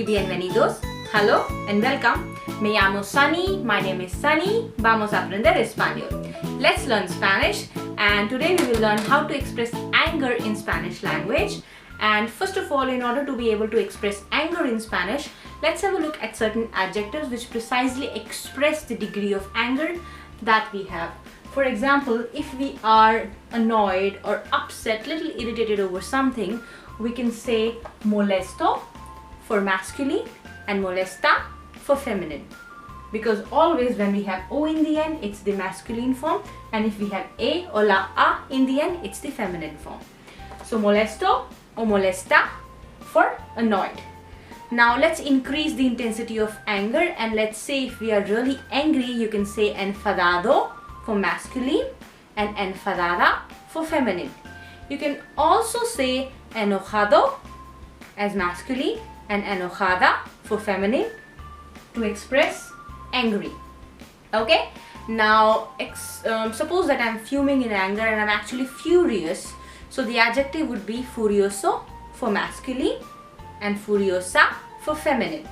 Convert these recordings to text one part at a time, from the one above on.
y bienvenidos. Hello and welcome. Me llamo Sunny. My name is Sunny. Vamos a aprender español. Let's learn Spanish, and today we will learn how to express anger in Spanish language. And first of all, in order to be able to express anger in Spanish, let's have a look at certain adjectives which precisely express the degree of anger that we have. For example, if we are annoyed or upset, little irritated over something, we can say molesto for masculine and molesta for feminine. Because always when we have O in the end, it's the masculine form, and if we have A or la A in the end, it's the feminine form. So molesto or molesta for annoyed. Now let's increase the intensity of anger, and let's say if we are really angry, you can say enfadado for masculine and enfadada for feminine. You can also say enojado as masculine and enojada for feminine to express angry. Okay, now suppose that I'm fuming in anger and I'm actually furious, so the adjective would be furioso for masculine and furiosa for feminine.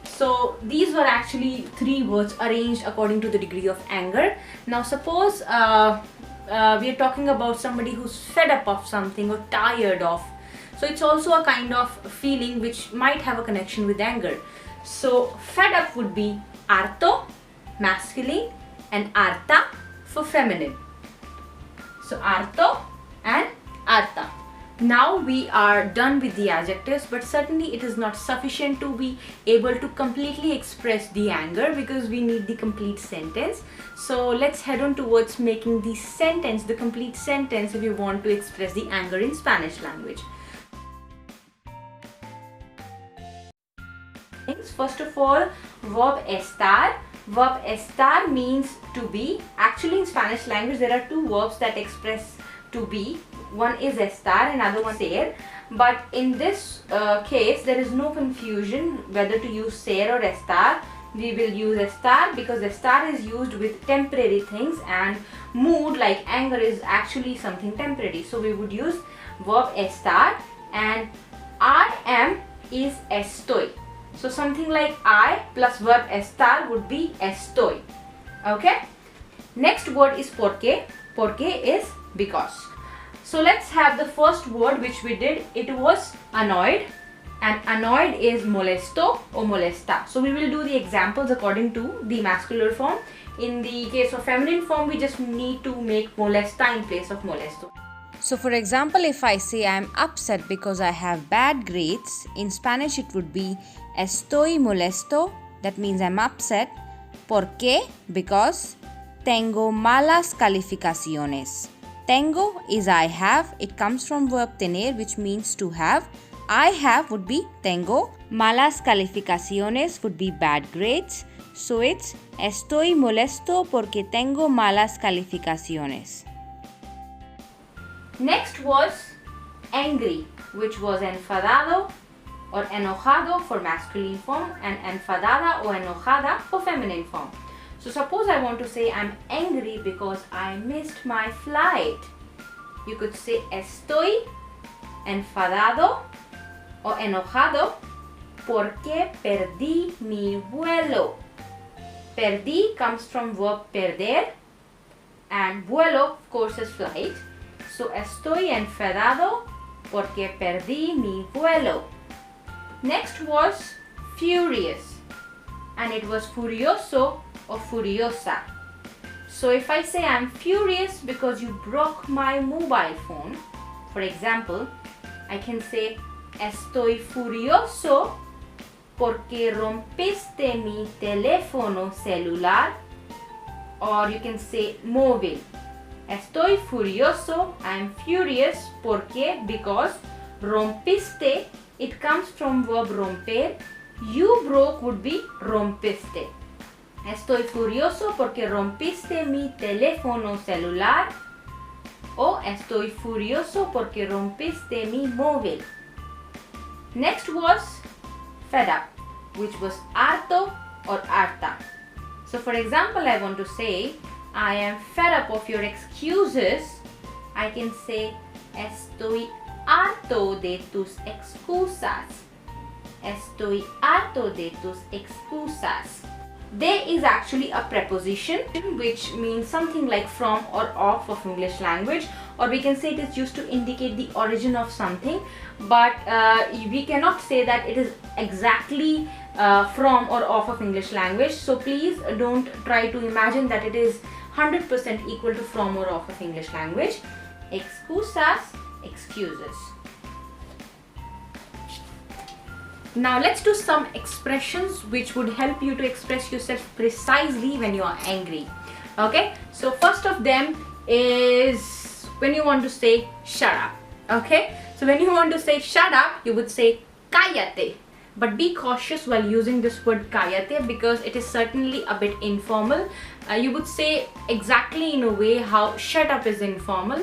So these were actually three words arranged according to the degree of anger. Now suppose we are talking about somebody who's fed up of something or tired of. So it's also a kind of feeling which might have a connection with anger. So fed up would be harto, masculine, and harta for feminine. So harto and harta. Now we are done with the adjectives, but certainly it is not sufficient to be able to completely express the anger because we need the complete sentence. So let's head on towards making the sentence, the complete sentence, if you want to express the anger in Spanish language. First of all, verb estar. Verb estar means to be. Actually in Spanish language there are two verbs that express to be. One is estar, another one ser, but in this case there is no confusion whether to use ser or estar. We will use estar because estar is used with temporary things, and mood like anger is actually something temporary. So we would use verb estar, and I am is estoy. So something like I plus verb estar would be estoy. Okay. Next word is porque. Porque is because. So let's have the first word which we did. It was annoyed, and annoyed is molesto or molesta. So we will do the examples according to the masculine form. In the case of feminine form, we just need to make molesta in place of molesto. So for example, if I say I am upset because I have bad grades, in Spanish it would be estoy molesto, that means I'm upset. ¿Por qué? Because tengo malas calificaciones. Tengo is I have, it comes from verb tener, which means to have. I have would be tengo. Malas calificaciones would be bad grades. So it's estoy molesto porque tengo malas calificaciones. Next was angry, which was enfadado or enojado for masculine form and enfadada or enojada for feminine form. So suppose I want to say I'm angry because I missed my flight. You could say estoy enfadado o enojado porque perdí mi vuelo. Perdí comes from verb perder, and vuelo of course is flight. So estoy enfadado porque perdí mi vuelo. Next was furious, and it was furioso or furiosa. So if I say I'm furious because you broke my mobile phone, for example, I can say estoy furioso porque rompiste mi teléfono celular, or you can say móvil. Estoy furioso, I'm furious porque, because rompiste, it comes from verb romper. You broke would be rompiste. Estoy furioso porque rompiste mi teléfono celular, o estoy furioso porque rompiste mi móvil. Next was fed up, which was harto or harta. So for example, I want to say I am fed up of your excuses. I can say estoy harto de tus excusas. Estoy harto de tus excusas. De is actually a preposition which means something like from or of English language, or we can say it is used to indicate the origin of something, but we cannot say that it is exactly from or of English language. So please don't try to imagine that it is 100% equal to from or of English language. Excusas, excuses. Now let's do some expressions which would help you to express yourself precisely when you are angry. Okay, so first of them is when you want to say shut up. Okay, so when you want to say shut up, you would say cállate. But be cautious while using this word cállate because it is certainly a bit informal. You would say exactly in a way how shut up is informal.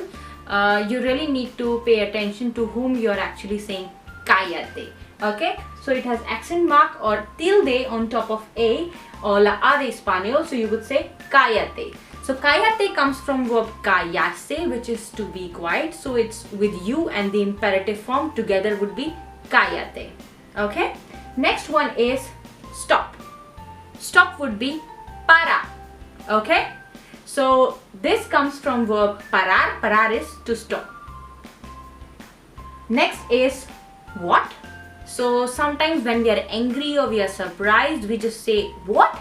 You really need to pay attention to whom you are actually saying cállate. Okay, so it has accent mark or tilde on top of a or la a de español, so you would say cállate. So cállate comes from verb callarse, which is to be quiet, so it's with you and the imperative form together would be cállate. Okay, next one is stop. Stop would be para. Okay, so this comes from verb parar. Parar is to stop. Next is what. So sometimes when we are angry or we are surprised, we just say what.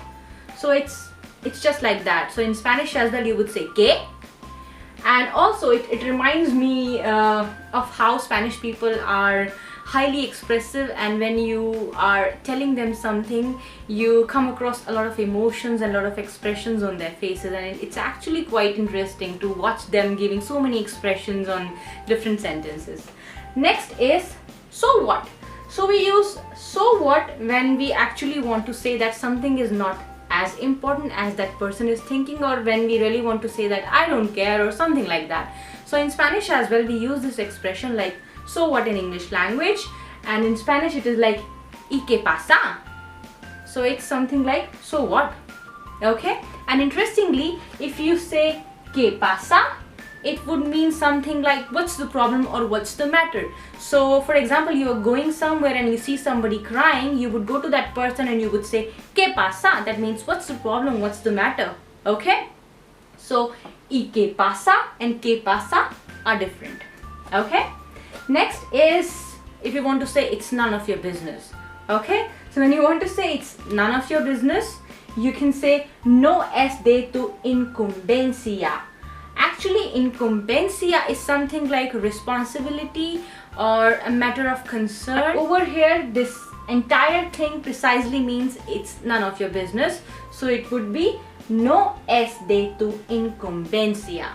So it's just like that. So in Spanish as well, you would say que. And also it reminds me of how Spanish people are highly expressive, and when you are telling them something, you come across a lot of emotions and a lot of expressions on their faces, and it's actually quite interesting to watch them giving so many expressions on different sentences. Next is so what. So we use so what when we actually want to say that something is not as important as that person is thinking, or when we really want to say that I don't care or something like that. So in Spanish as well, we use this expression like so what in English language, and in Spanish it is like ¿y qué pasa? So it's something like so what. Okay, and interestingly, if you say ¿qué pasa?, it would mean something like what's the problem or what's the matter. So for example, you are going somewhere and you see somebody crying, you would go to that person and you would say ¿qué pasa? That means what's the problem, what's the matter. Okay, so ¿y qué pasa? and ¿qué pasa? are different. Okay, next is if you want to say it's none of your business. Okay, so when you want to say it's none of your business, you can say no es de tu incumbencia. Actually, incumbencia is something like responsibility or a matter of concern. Over here, this entire thing precisely means it's none of your business. So it would be no es de tu incumbencia.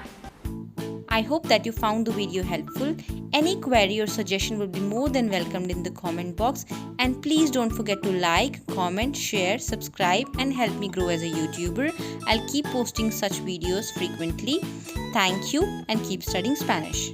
I hope that you found the video helpful. Any query or suggestion will be more than welcomed in the comment box. And please don't forget to like, comment, share, subscribe and help me grow as a YouTuber. I'll keep posting such videos frequently. Thank you and keep studying Spanish.